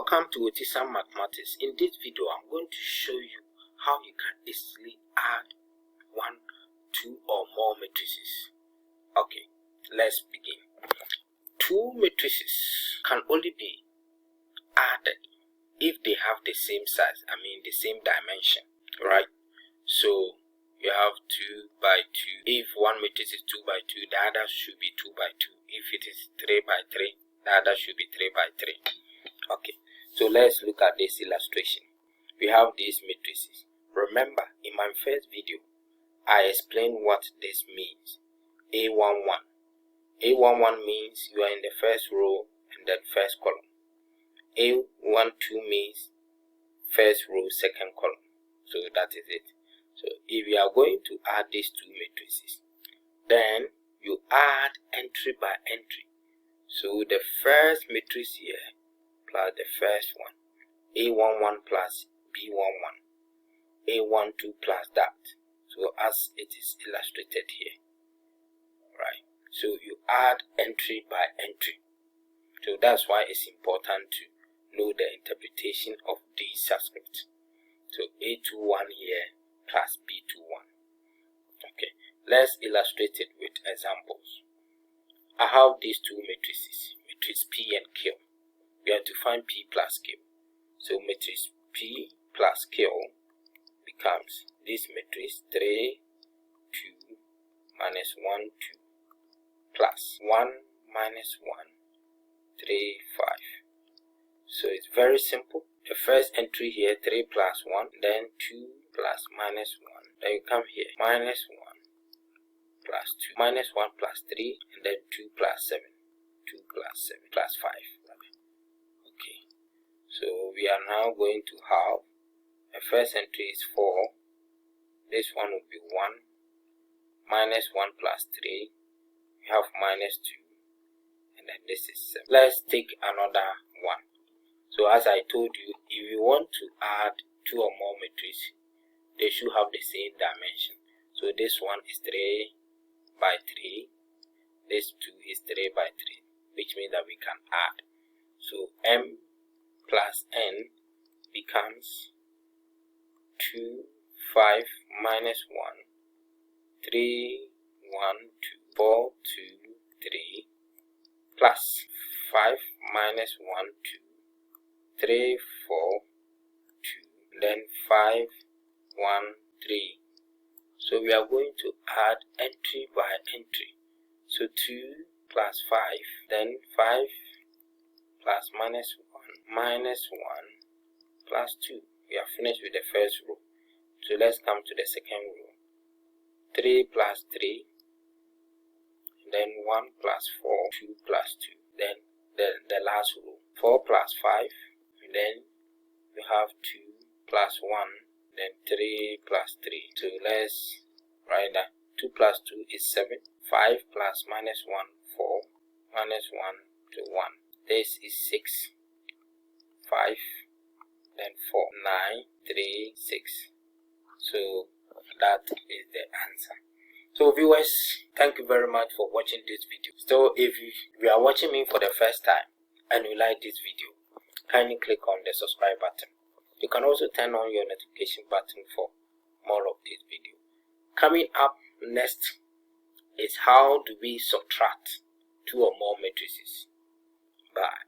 Welcome to Otisam Mathematics. In this video, I'm going to show you how you can easily add one, two or more matrices. Okay, let's begin. Two matrices can only be added if they have the same size, the same dimension, right? So you have 2 by 2. If one matrix is 2 by 2, the other should be 2 by 2. If it is 3 by 3, the other should be 3 by 3. Okay, so let's look at this illustration. We have these matrices. Remember, in my first video, I explained what this means. A11. A11 means you are in the first row and then first column. A12 means first row, second column. So that is it. So if you are going to add these two matrices, then you add entry by entry. So the first matrix here plus the first one, A11 plus B11, A12 plus that. So as it is illustrated here, right? So you add entry by entry. So that's why it's important to know the interpretation of these subscripts. So A21 here plus B21. Okay, let's illustrate it with examples. I have these two matrices, matrix P and Q. We have to find P plus Q. So matrix P plus Q becomes this matrix 3, 2, minus 1, 2, plus 1, minus 1, 3, 5. So it's very simple. The first entry here, 3 plus 1, then 2 plus minus 1. Then you come here, minus 1 plus 2, minus 1 plus 3, and then 2 plus 7, 2 plus 7 plus 5. Okay, so we are now going to have the first entry is 4. This one will be 1, minus 1 plus 3. We have minus 2, and then this is 7. Let's take another one. So as I told you, if you want to add two or more matrices, they should have the same dimension. So this one is 3 by 3, this 2 is 3 by 3, which means that we can add. So m plus n becomes 2, 5, minus 1, 3, 1, 2, 4, 2, 3, plus 5, minus 1, 2, 3, 4, 2, then 5, 1, 3. So we are going to add entry by entry. So 2 plus 5, then 5 plus minus 1, minus 1 plus 2. We are finished with the first row. So let's come to the second row. 3 plus 3, then 1 plus 4, 2 plus 2. Then the last row. 4 plus 5, and then you have 2 plus 1, then 3 plus 3. So let's write that. 2 plus 2 is 7. 5 plus minus 1, 4. Minus 1 to 1. This is 6. 5, then 4. 9, 3, 6. So that is the answer. So viewers, thank you very much for watching this video. So if you are watching me for the first time and you like this video, kindly click on the subscribe button. You can also turn on your notification button for more of this video. Coming up next is how do we subtract two or more matrices. Bye.